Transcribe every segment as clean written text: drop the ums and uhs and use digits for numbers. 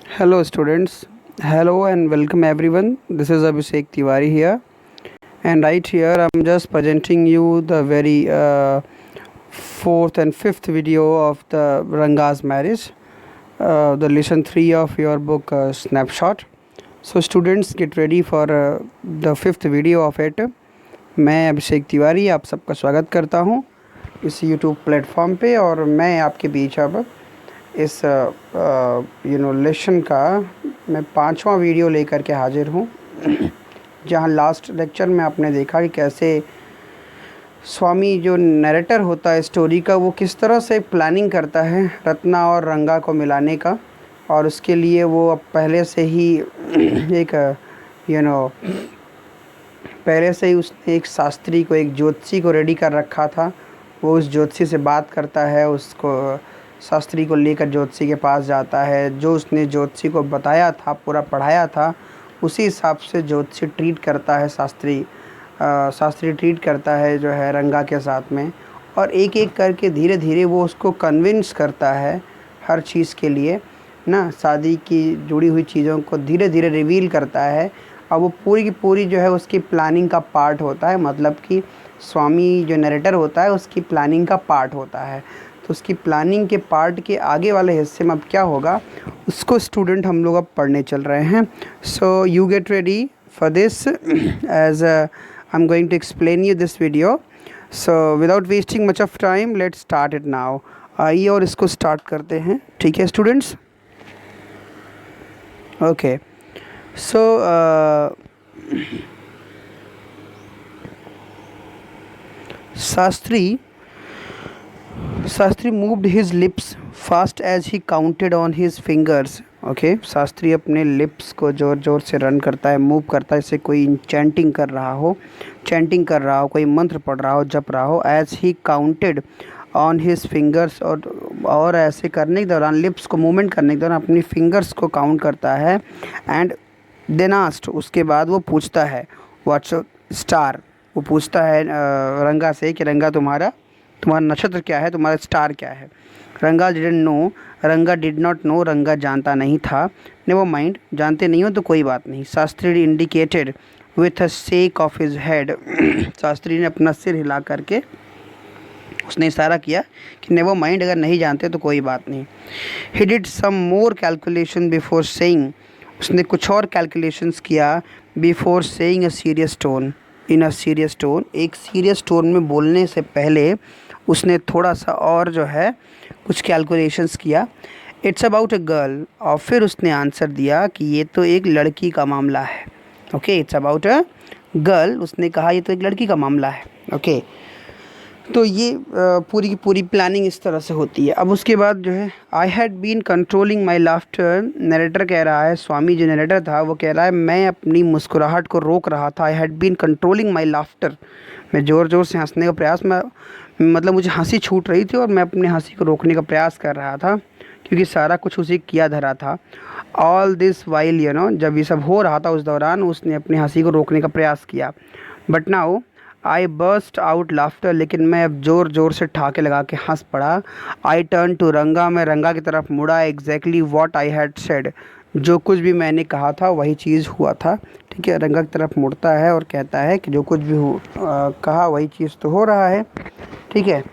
Hello students, hello and welcome everyone. This is Abhishek Tiwari here, and right here I'm just presenting you the very fourth and fifth video of the Ranga's marriage, the lesson 3 of your book Snapshot. So students get ready for the fifth video of it. मैं अभिषेक तिवारी आप सबका स्वागत करता हूँ इस YouTube platform पे, और मैं आपके बीच अब इस लेसन का मैं पांचवा वीडियो लेकर के हाजिर हूँ। जहाँ लास्ट लेक्चर में आपने देखा कि कैसे स्वामी जो नरेटर होता है स्टोरी का, वो किस तरह से प्लानिंग करता है रत्ना और रंगा को मिलाने का, और उसके लिए वो अब पहले से ही एक पहले से ही उसने एक शास्त्री को, एक ज्योतिषी को रेडी कर रखा था। वो उस ज्योतिषी से बात करता है, उसको शास्त्री को लेकर ज्योतिषी के पास जाता है। जो उसने ज्योतिषी को बताया था, पूरा पढ़ाया था, उसी हिसाब से ज्योतिषी ट्रीट करता है। शास्त्री ट्रीट करता है जो है रंगा के साथ में, और एक एक करके धीरे धीरे वो उसको कन्विंस करता है हर चीज़ के लिए ना, शादी की जुड़ी हुई चीज़ों को धीरे धीरे रिवील करता है। और वो पूरी की पूरी जो है उसकी प्लानिंग का पार्ट होता है, मतलब कि स्वामी जो नरेटर होता है उसकी प्लानिंग का पार्ट होता है। तो उसकी प्लानिंग के पार्ट के आगे वाले हिस्से में अब क्या होगा उसको स्टूडेंट हम लोग अब पढ़ने चल रहे हैं। So you get ready for this as I am going to explain you this video. So without wasting much of time let's start it now. आइए और इसको स्टार्ट करते हैं, ठीक है students. Okay, so Shastri moved his lips fast as he counted on his fingers. Okay, Shastri अपने lips को ज़ोर ज़ोर से रन करता है, मूव करता है, जैसे कोई चैंटिंग कर रहा हो, कोई मंत्र पढ़ रहा हो, जप रहा हो। As he counted on his fingers, और ऐसे करने के दौरान, लिप्स को मूवमेंट करने के दौरान अपनी फिंगर्स को काउंट करता है। एंड देन आस्क्ड, उसके बाद वो पूछता है व्हाट्स स्टार। वो पूछता है रंगा से कि रंगा तुम्हारा नक्षत्र क्या है, तुम्हारा स्टार क्या है। रंगा डिड नॉट नो, रंगा जानता नहीं था। नेवर माइंड, जानते नहीं हो तो कोई बात नहीं। Shastri indicated with a shake of his head, Shastri ने अपना सिर हिला करके उसने इशारा किया कि नेवर माइंड, अगर नहीं जानते तो कोई बात नहीं। He did some more calculation before saying, उसने कुछ और कैलकुलेशंस किया। Before saying a serious tone, in a serious tone, एक सीरियस टोन में बोलने से पहले उसने थोड़ा सा और जो है कुछ कैलकुलेशंस किया। इट्स अबाउट अ गर्ल, और फिर उसने आंसर दिया कि ये तो एक लड़की का मामला है। Okay, it's about a girl, उसने कहा ये तो एक लड़की का मामला है। ओके, तो ये पूरी की पूरी प्लानिंग इस तरह से होती है। अब उसके बाद जो है I had been controlling my laughter, narrator कह रहा है, स्वामी जो नरेटर था वो कह रहा है मैं अपनी मुस्कुराहट को रोक रहा था। I had been controlling my laughter, मैं ज़ोर ज़ोर से हंसने का प्रयास, मतलब मुझे हंसी छूट रही थी और मैं अपनी हंसी को रोकने का प्रयास कर रहा था, क्योंकि सारा कुछ उसी किया धरा था। ऑल दिस वाइल जब ये सब हो रहा था उस दौरान उसने अपनी हंसी को रोकने का प्रयास किया। But now I burst out laughter, लेकिन मैं अब ज़ोर ज़ोर से ठहाके लगा के हंस पड़ा। आई टर्न टू रंगा, मैं रंगा की तरफ मुड़ा। Exactly what I had said, जो कुछ भी मैंने कहा था वही चीज़ हुआ था। ठीक है, रंगा की तरफ मुड़ता है और कहता है कि जो कुछ भी कहा वही चीज़ तो हो रहा है। ठीक है,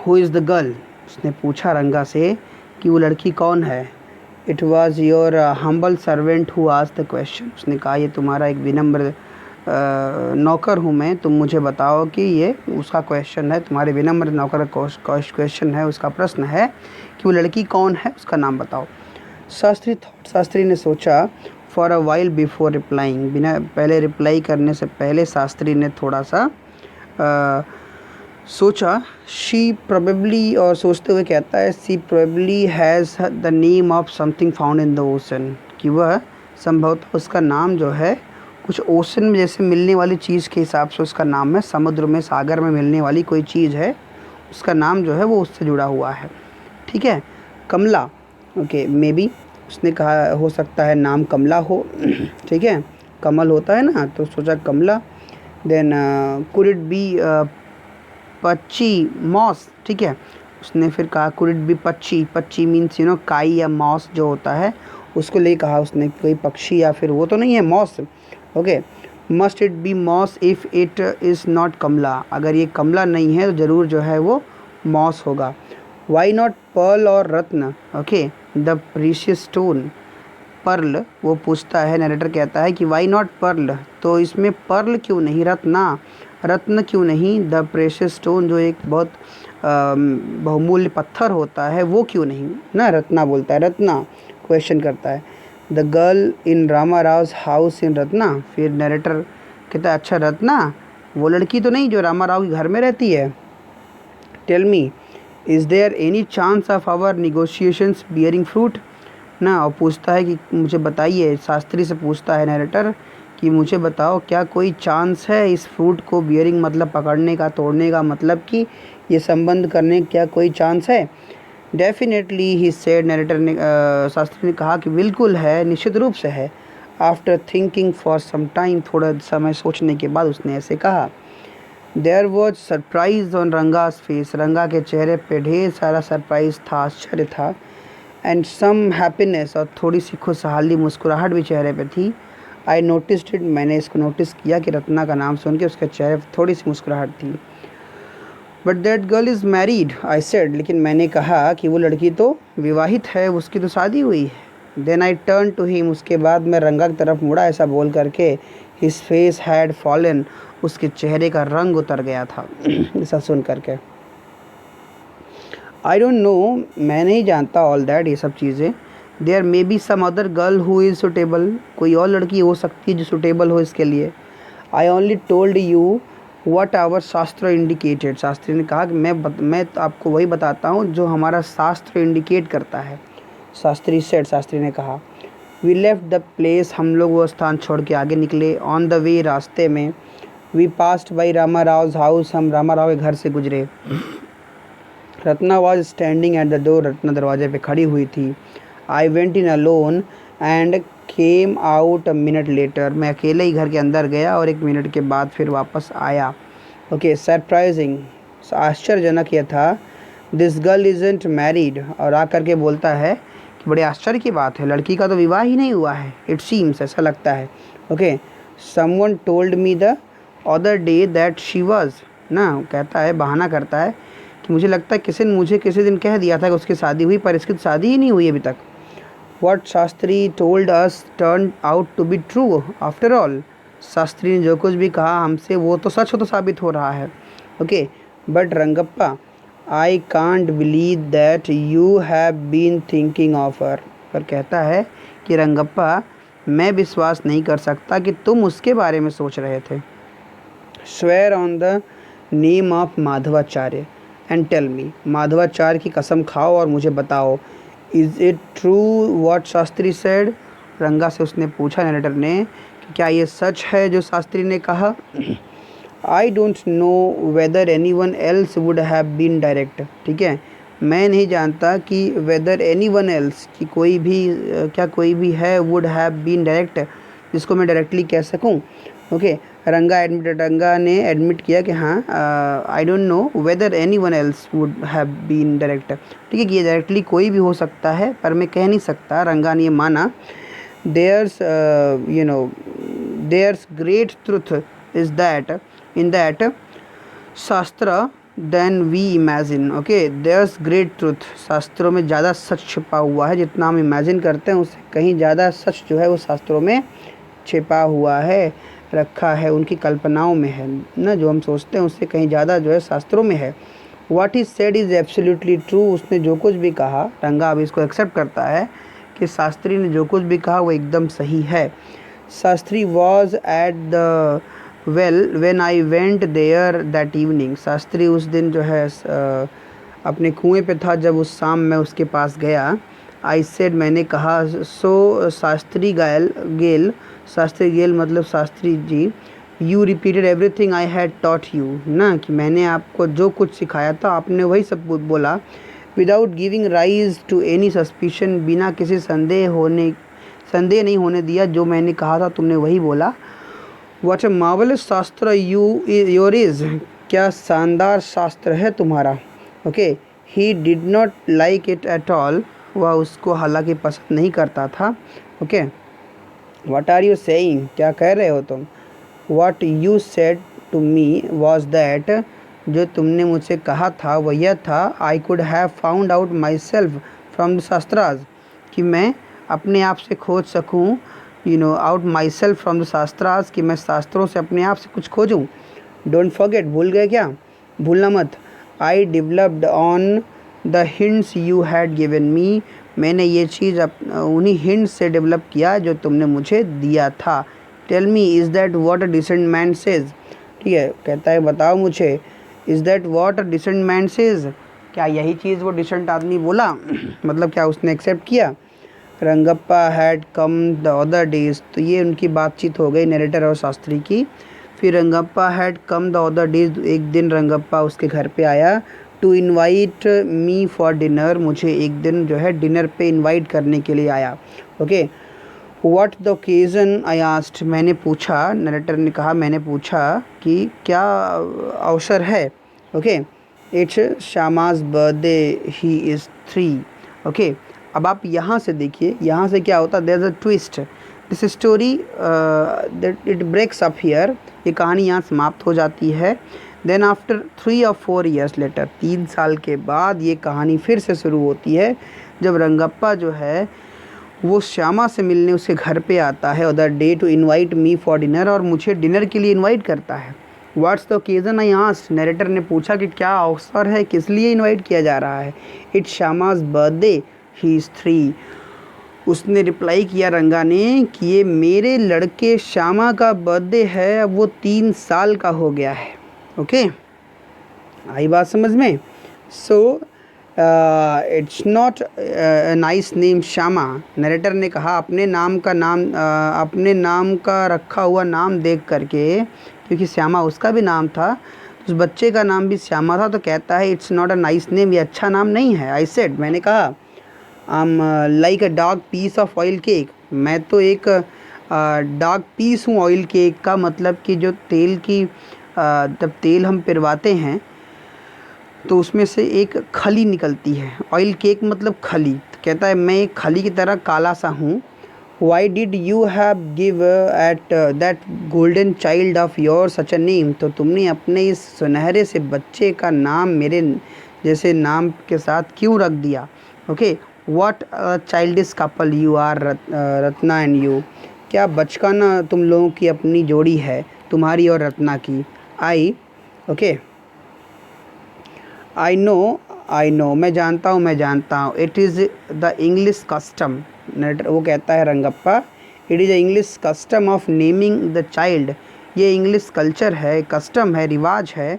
हु इज़ द गर्ल, उसने पूछा रंगा से कि वो लड़की कौन है। It was your humble servant who asked the question, उसने कहा ये तुम्हारा एक विनम्र नौकर हूँ मैं, तुम मुझे बताओ कि ये उसका क्वेश्चन है, तुम्हारे विनम्र नौकर का क्वेश्चन है, उसका प्रश्न है कि वो लड़की कौन है, उसका नाम बताओ। शास्त्री ने सोचा for a while before replying, बिना पहले रिप्लाई करने से पहले शास्त्री ने थोड़ा सा सोचा। शी प्रोबेबली, और सोचते हुए कहता है she probably has the name of something found in the ocean, कि वह संभवतः उसका नाम जो है कुछ ओशन में जैसे मिलने वाली चीज़ के हिसाब से उसका नाम है, समुद्र में, सागर में मिलने वाली कोई चीज़ है, उसका नाम जो है वो उससे जुड़ा हुआ है। ठीक है, कमला, ओके, मे बी, उसने कहा हो सकता है नाम कमला हो। ठीक है, कमल होता है ना, तो सोचा कमला। देन कुड इट बी पच्ची मॉस, ठीक है, उसने फिर कहा कुड इट बी पक्षी, पक्षी मीन्स काई या मॉस जो होता है उसको ले कहा उसने, कोई पक्षी या फिर वो तो नहीं है moss. Okay, must it be moss if it is not Kamala, अगर ये कमला नहीं है तो ज़रूर जो है वो मॉस होगा। वाई नॉट पर्ल और रत्न, okay, the precious stone, pearl वो पूछता है, नरेटर कहता है कि वाई नॉट पर्ल, तो इसमें पर्ल क्यों नहीं, रत्ना, रत्न क्यों नहीं, द प्रेशियस स्टोन जो एक बहुत बहुमूल्य पत्थर होता है वो क्यों नहीं ना, रत्ना बोलता है, रत्ना क्वेश्चन करता है। The girl in Rama Rao house in Ratna, फिर नरेटर कहता है अच्छा रत्ना वो लड़की तो नहीं जो रामा राव के घर में रहती है। Tell me is there any chance of our negotiations bearing fruit ना, और पूछता है कि मुझे बताइए, शास्त्री से पूछता है नरेटर कि मुझे बताओ क्या कोई चांस है इस फ्रूट को, बियरिंग मतलब पकड़ने का, तोड़ने का, मतलब कि ये संबंध करने क्या कोई चांस है। डेफिनेटली ही सेड, नरेटर ने शास्त्री ने कहा कि बिल्कुल है, निश्चित रूप से है। After thinking for some time, थोड़ा समय सोचने के बाद उसने ऐसे कहा। There was surprise on Ranga's face, Ranga के चेहरे पे ढेर सारा सरप्राइज था, आश्चर्य था। एंड सम हैप्पीनेस, और थोड़ी सी खुशहाली, मुस्कुराहट भी चेहरे पे थी। आई नोटिस्ड इट, मैंने इसको नोटिस किया कि रत्ना का नाम सुन के उसके चेहरे पर थोड़ी सी मुस्कुराहट थी। But that girl is married, I said, लेकिन मैंने कहा कि वो लड़की तो विवाहित है, उसकी तो शादी हुई है। Then I turn to him, उसके बाद मैं रंगा की तरफ मुड़ा ऐसा बोल करके। हिज फेस हैड फॉलन, उसके चेहरे का रंग उतर गया था ऐसा सुन करके। आई डोंट नो, मैं नहीं जानता ऑल दैट, ये सब चीज़ें। There may be some other girl who is suitable, कोई और लड़की हो सकती है जो सुटेबल हो इसके लिए। I only told you what our shastra indicated, Shastri ने कहा कि मैं तो आपको वही बताता हूँ जो हमारा शास्त्र इंडिकेट करता है। शास्त्री सेड, शास्त्री ने कहा। वी लेफ्ट द प्लेस, हम लोग वो स्थान छोड़ के आगे निकले। ऑन द वे, रास्ते में। We passed by Rama Rao house, हम रामा राव के घर से गुजरे। Ratna was standing at the door, Ratna दरवाजे पे खड़ी हुई थी। I went in alone and came out a minute later, मैं अकेले ही घर के अंदर गया और 1 मिनट के बाद फिर वापस आया। ओके, सरप्राइजिंग, आश्चर्यजनक यह था। दिस गर्ल इज़ंट मैरिड, और आकर के बोलता है कि बड़े आश्चर्य की बात है, लड़की का तो विवाह ही नहीं हुआ है। इट सीम्स, ऐसा लगता है। Okay, someone told me the other day that she was, ना कहता है, बहाना करता है कि मुझे लगता है किसी ने मुझे किसी दिन कह दिया था कि उसकी शादी हुई, पर इसकी शादी ही नहीं हुई अभी तक। What Shastri told us turned out to be true after all, Shastri ने जो कुछ भी कहा हमसे वो तो सच हो तो साबित हो रहा है। Okay, but Rangappa I can't believe that you have been thinking of her, पर कहता है कि रंगप्पा मैं विश्वास नहीं कर सकता कि तुम उसके बारे में सोच रहे थे। Swear on the name of Madhavacharya and tell me, Madhavacharya की कसम खाओ और मुझे बताओ। Is it true what Shastri said, Ranga से उसने पूछा नरेटर ने कि क्या ये सच है जो शास्त्री ने कहा। I don't know whether anyone else would have been direct, ठीक है, मैं नहीं जानता कि वेदर एनी वन एल्स, कि कोई भी क्या कोई भी है, वुड हैव बीन डायरेक्ट, जिसको मैं डायरेक्टली कह सकूं। ओके, रंगा ने एडमिट किया कि हाँ, I don't know whether anyone else would have been direct, ठीक है, कि ये डायरेक्टली कोई भी हो सकता है पर मैं कह नहीं सकता, रंगा ने ये माना। There's there's great truth is that in that shastra then we imagine. Okay, there's great truth, शास्त्रों में ज़्यादा सच छिपा हुआ है, जितना हम इमेजिन करते हैं उससे कहीं ज़्यादा सच जो है वो शास्त्रों में छिपा हुआ है, रखा है, उनकी कल्पनाओं में है ना, जो हम सोचते हैं उससे कहीं ज़्यादा जो है शास्त्रों में है। What is said is absolutely true, उसने जो कुछ भी कहा, रंगा अब इसको एक्सेप्ट करता है कि शास्त्री ने जो कुछ भी कहा वो एकदम सही है। Shastri was at the well when I went there that evening, Shastri उस दिन जो है अपने कुएं पे था जब उस शाम मैं उसके पास गया। आई सेड, मैंने कहा, सो शास्त्री गेल, शास्त्री गेल मतलब Shastri ji, you repeated everything I had taught you, ना कि मैंने आपको जो कुछ सिखाया था आपने वही सब बोला। Without giving rise to any suspicion, बिना किसी संदेह नहीं होने दिया, जो मैंने कहा था तुमने वही बोला। What a marvellous shastra your is, क्या शानदार शास्त्र है तुम्हारा। Okay, he did not like it at all, वह उसको हालांकि पसंद नहीं करता था। Okay, what are you saying, क्या कह रहे हो तुम। What you said to me was that, जो तुमने मुझसे कहा था वह यह था, I could have found out myself from the shastras, कि मैं अपने आप से खोज सकूं, out myself from the shastras, कि मैं शास्त्रों से अपने आप से कुछ खोजूं। डोंट फॉरगेट, भूल गए क्या, भूलना मत। I developed on the hints you had given me, मैंने ये चीज़ उन्हीं हिंट्स से डेवलप किया जो तुमने मुझे दिया था। Tell me, is that what a decent man says, ठीक है, कहता है बताओ मुझे, is that what a decent man says, क्या यही चीज़ वो डिसेंट आदमी बोला मतलब क्या उसने एक्सेप्ट किया। Rangappa had come the other days, तो ये उनकी बातचीत हो गई नरेटर और शास्त्री की। फिर Rangappa had come the other days, एक दिन रंगप्पा उसके घर पे आया, to invite me for dinner, मुझे एक दिन जो है डिनर पे इनवाइट करने के लिए आया। Okay, what the occasion I asked, मैंने पूछा, नरेटर ने कहा मैंने पूछा कि क्या अवसर है। Okay, it's Shyama's birthday, he is 3। Okay, अब आप यहाँ से देखिए, यहाँ से क्या होता है, there is a twist, this story that it breaks up here, ये कहानी यहाँ समाप्त हो जाती है। देन आफ्टर 3 और 4 ईयर्स लेटर, 3 साल के बाद ये कहानी फिर से शुरू होती है, जब रंगप्पा जो है वो श्यामा से मिलने उसके घर पे आता है other day to invite me for dinner, और मुझे डिनर के लिए इनवाइट करता है। What's the occasion I asked, narrator ने पूछा कि क्या अवसर है, किस लिए इनवाइट किया जा रहा है। It's Shyama's birthday, he is 3। उसने रिप्लाई किया रंगा ने कि ये मेरे लड़के श्यामा का बर्थडे है, अब वो 3 साल का हो गया है। ओके, आई बात समझ में। So it's not nice name Shyama, narrator ने कहा अपने नाम का रखा हुआ नाम देख करके, क्योंकि श्यामा उसका भी नाम था, उस बच्चे का नाम भी श्यामा था, तो कहता है it's not a nice name, ये अच्छा नाम नहीं है। आई सेड, मैंने कहा, I am like a dark piece of oil cake, मैं तो एक डार्क पीस हूँ ऑयल केक का, मतलब कि जो तेल की जब तेल हम पिरवाते हैं तो उसमें से एक खली निकलती है, ऑयल केक मतलब खली, तो कहता है मैं एक खली की तरह काला सा हूँ। Why did you have give at that golden child of your such a name, तो तुमने अपने इस सुनहरे से बच्चे का नाम मेरे जैसे नाम के साथ क्यों रख दिया। Okay, what childish couple you are, Ratna and you, क्या बचकाना तुम लोगों की अपनी जोड़ी है, तुम्हारी और रत्ना की। आई ओके, आई नो, मैं जानता हूँ, it is the English custom, वो कहता है Rangappa, it is the English custom of naming the child, ये इंग्लिश कल्चर है, कस्टम है, रिवाज है,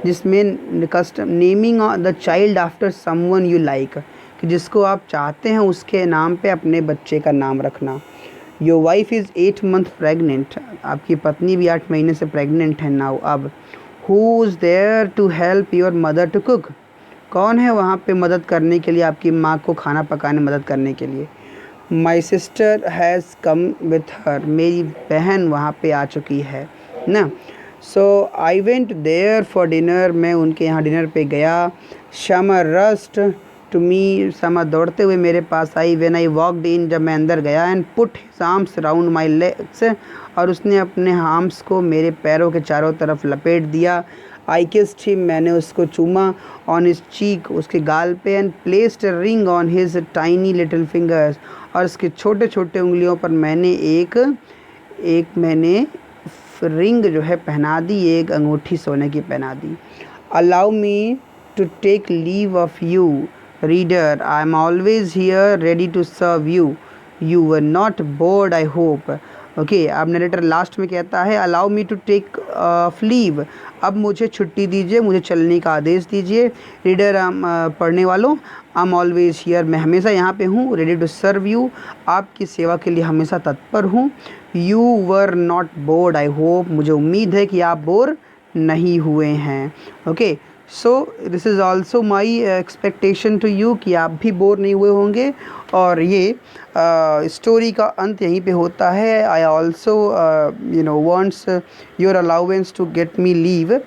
जिसमें custom naming the child after someone you like, कि जिसको आप चाहते हैं उसके नाम पे अपने बच्चे का नाम रखना। Your wife is 8 month pregnant, आपकी पत्नी भी 8 महीने से प्रेग्नेंट है नाउ अब। Who is there to help your mother to cook, कौन है वहाँ पे मदद करने के लिए, आपकी माँ को खाना पकाने मदद करने के लिए। My sister has come with her, मेरी बहन वहाँ पे आ चुकी है ना। So I went there for dinner, मैं उनके यहाँ डिनर पे गया। Shyama rushed to me, Shyama दौड़ते हुए मेरे पास आई। व्हेन आई वॉकड इन, जब मैं अंदर गया, and put his arms round my legs, और उसने अपने आर्म्स को मेरे पैरों के चारों तरफ लपेट दिया। आई किस्ड हिम, मैंने उसको चूमा, ऑन हिज चीक, उसके गाल पे, and placed a ring on his tiny little fingers, और उसके छोटे छोटे उंगलियों पर मैंने एक रिंग जो है पहना दी, एक अंगूठी सोने की पहना दी। Allow me to take leave of you reader, I am always here ready to serve you, you were not bored I hope. Okay, अब नरेटर लास्ट में कहता है allow me to take leave, अब मुझे छुट्टी दीजिए, मुझे चलने का आदेश दीजिए। रीडर, पढ़ने वालों, आई एम ऑलवेज हियर, मैं हमेशा यहाँ पे हूँ। रेडी टू सर्व यू, आपकी सेवा के लिए हमेशा तत्पर हूँ। You were not bored I hope, मुझे उम्मीद है कि आप बोर नहीं हुए हैं। Okay, so this is also my expectation to you, कि आप भी बोर नहीं हुए होंगे। और ये स्टोरी का अंत यहीं पे होता है। I also wants your allowance to get me leave.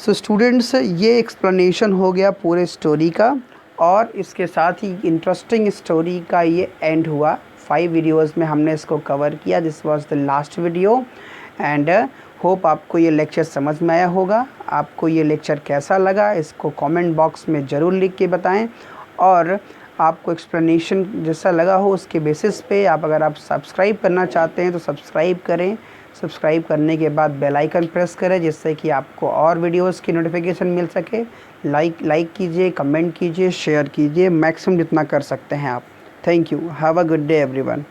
So students, ये एक्सप्लेनेशन हो गया पूरे स्टोरी का, और इसके साथ ही इंटरेस्टिंग स्टोरी का ये एंड हुआ। 5 वीडियोस में हमने इसको कवर किया। This was the last video and hope आपको ये लेक्चर समझ में आया होगा। आपको ये लेक्चर कैसा लगा इसको कमेंट बॉक्स में ज़रूर लिख के बताएं, और आपको एक्सप्लेनेशन जैसा लगा हो उसके बेसिस पे अगर आप सब्सक्राइब करना चाहते हैं तो सब्सक्राइब करें। सब्सक्राइब करने के बाद बेल आइकन प्रेस करें जिससे कि आपको और वीडियोस की नोटिफिकेशन मिल सके। लाइक कीजिए, कमेंट कीजिए, शेयर कीजिए, मैक्सिमम जितना कर सकते हैं आप। Thank you. Have a good day everyone.